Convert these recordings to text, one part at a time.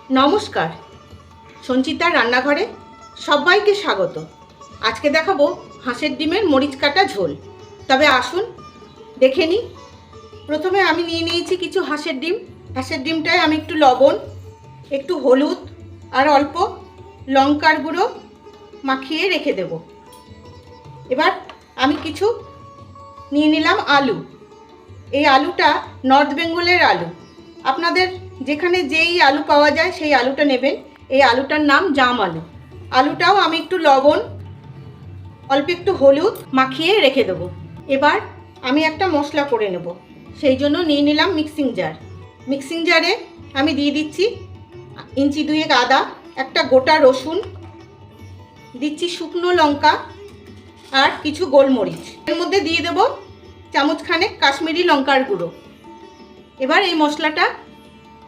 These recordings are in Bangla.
নমস্কার, সঞ্চিতার রান্নাঘরে সবাইকে স্বাগত। আজকে দেখাবো হাঁসের ডিমের মরিচ কাটা ঝোল। তবে আসুন দেখে নিই। প্রথমে আমি নিয়ে নিয়েছি কিছু হাঁসের ডিম। হাঁসের ডিমটায় আমি একটু লবণ, একটু হলুদ আর অল্প লঙ্কার গুঁড়ো মাখিয়ে রেখে দেব। এবার আমি কিছু নিয়ে নিলাম আলু। এই আলুটা নর্থ বেঙ্গলের আলু। আপনাদের যেখানে যেই আলু পাওয়া যায় সেই আলুটা নেবেন। এই আলুটার নাম জাম আলু। আলুটাও আমি একটু লবণ, অল্প একটু হলুদ মাখিয়ে রেখে দেবো। এবার আমি একটা মশলা করে নেব, সেই জন্য নিয়ে নিলাম মিক্সিং জার। মিক্সিং জারে আমি দিয়ে দিচ্ছি ইঞ্চি দুয়েক আদা, একটা গোটা রসুন, দিচ্ছি শুকনো লঙ্কা আর কিছু গোলমরিচ। এর মধ্যে দিয়ে দেব চামচখানেক কাশ্মীরি লঙ্কার গুঁড়ো। এবার এই মশলাটা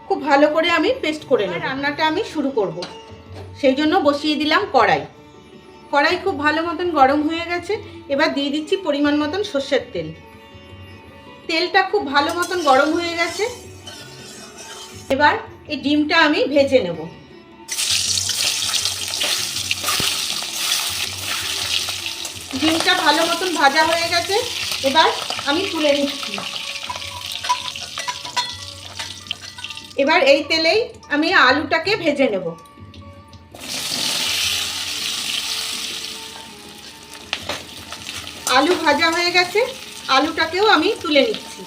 খুব ভালো করে আমি পেস্ট করে নেব। রান্নাটা আমি শুরু করব, সেই জন্য বসিয়ে দিলাম কড়াই। কড়াই খুব ভালো মতন গরম হয়ে গেছে। এবার দিয়ে দিচ্ছি পরিমাণ মতন সর্ষের তেল। তেলটা খুব ভালো মতন গরম হয়ে গেছে। এবার এই ডিমটা আমি ভেজে নেব। ডিমটা ভালো মতন ভাজা হয়ে গেছে। এবার আমি তুলে নিচ্ছি। এবার এই তেলেই আমি আলুটাকে ভেজে নেব। আলু ভাজা হয়ে গেছে, আলুটাকেও আমি তুলে নিচ্ছি।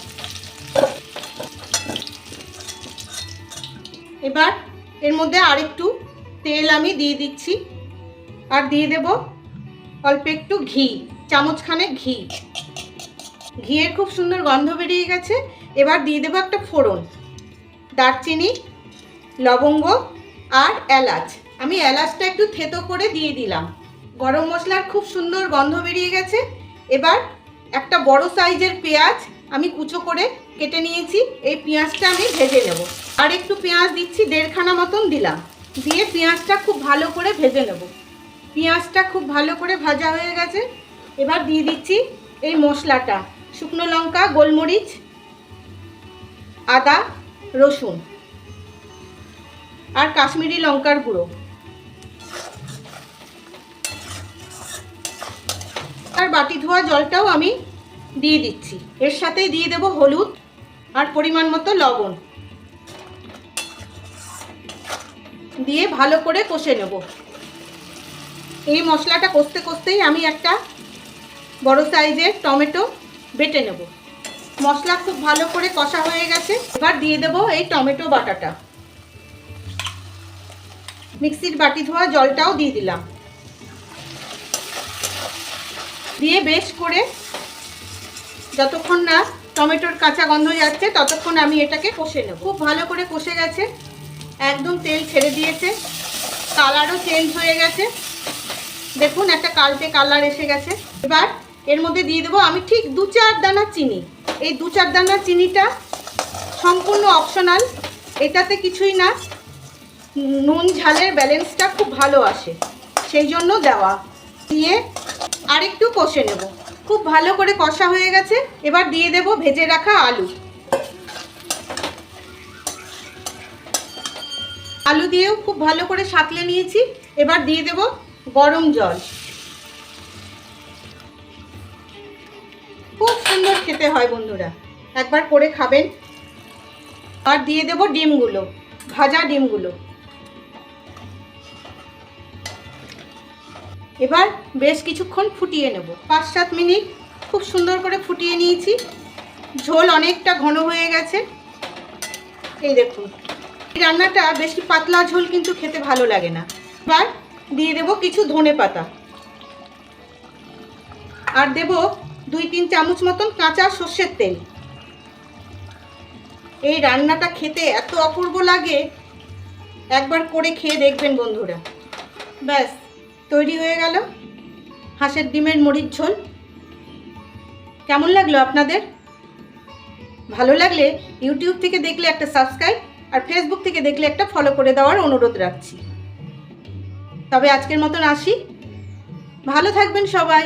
এবার এর মধ্যে আরেকটু তেল আমি দিয়ে দিচ্ছি আর দিয়ে দেব অল্প একটু ঘি, চামচখানেক ঘি। ঘিয়ের খুব সুন্দর গন্ধ বেরিয়ে গেছে। এবার দিয়ে দেবো একটা ফোড়ন, দারচিনি, লবঙ্গ আর এলাচ। আমি এলাচটা একটু থেতো করে দিয়ে দিলাম। গরম মশলার খুব সুন্দর গন্ধ বেরিয়ে গেছে। এবার একটা বড় সাইজের পেঁয়াজ আমি কুচো করে কেটে নিয়েছি। এই পেঁয়াজটা আমি ভেজে নেব। আর একটু পেঁয়াজ দিচ্ছি, 1.5খানা মতন দিলাম। দিয়ে পেঁয়াজটা খুব ভালো করে ভেজে নেব। পেঁয়াজটা খুব ভালো করে ভাজা হয়ে গেছে। এবার দিয়ে দিচ্ছি এই মশলাটা, শুকনো লঙ্কা, গোলমরিচ, আদা, রসুন আর কাশ্মীরি লঙ্কার গুঁড়ো। আর বাটি ধোয়া জলটাও আমি দিয়ে দিচ্ছি। এর সাথেই দিয়ে দেব হলুদ আর পরিমাণ মতো লবণ। দিয়ে ভালো করে কষে নেব। এই মশলাটা কষতে কষতেই আমি একটা বড় সাইজের টমেটো বেটে নেব। মশলা খুব ভালো করে কষা হয়ে গেছে। এবার দিয়ে দেব এই টমেটো বাটাটা। মিক্সির বাটি ধোয়া জলটাও দিয়ে দিলাম। দিয়ে বেশ করে যতক্ষণ না টমেটোর কাঁচা গন্ধ যাচ্ছে ততক্ষণ আমি এটাকে কষে নেব। খুব ভালো করে কষে গেছে, একদম তেল ছেড়ে দিয়েছে, কালারও চেঞ্জ হয়ে গেছে। দেখুন একটা কালচে কালার এসে গেছে। এবার এর মধ্যে দিয়ে দেবো আমি ঠিক 2-4 দানা চিনি। এই 2-4 দানা চিনিটা সম্পূর্ণ অপশনাল, এটাতে কিছুই না। নুন ঝালের ব্যালেন্সটা খুব ভালো আসে, সেই জন্য দেওয়া। দিয়ে আরেকটু কষে নেব। খুব ভালো করে কষা হয়ে গেছে। এবার দিয়ে দেব ভেজে রাখা আলু। আলু দিয়েও খুব ভালো করে সাঁতলে নিয়েছি। এবার দিয়ে দেব গরম জল। খুব সুন্দর খেতে হয় বন্ধুরা, একবার করে খাবেন। আর দিয়ে দেব ডিমগুলো, ভাজা ডিমগুলো। এবার বেশ কিছুক্ষণ ফুটিয়ে নেব, 5-7 মিনিট খুব সুন্দর করে ফুটিয়ে নিয়েছি। ঝোল অনেকটা ঘন হয়ে গেছে। এই দেখুন, এই রান্নাটা বেশি পাতলা ঝোল কিন্তু খেতে ভালো লাগে না। এবার দিয়ে দেব কিছু ধনেপাতা আর দেব 2-3 চামচ মতন কাঁচা সর্ষের তেল। এই রান্নাটা খেতে এত অপূর্ব লাগে, একবার করে খেয়ে দেখবেন বন্ধুরা। ব্যাস তৈরি হয়ে গেল হাঁসের ডিমের মরিচ ঝোল। কেমন লাগলো আপনাদের? ভালো লাগলে ইউটিউব থেকে দেখলে একটা সাবস্ক্রাইব আর ফেসবুক থেকে দেখলে একটা ফলো করে দেওয়ার অনুরোধ রাখছি। তবে আজকের মতন আসি। ভালো থাকবেন সবাই।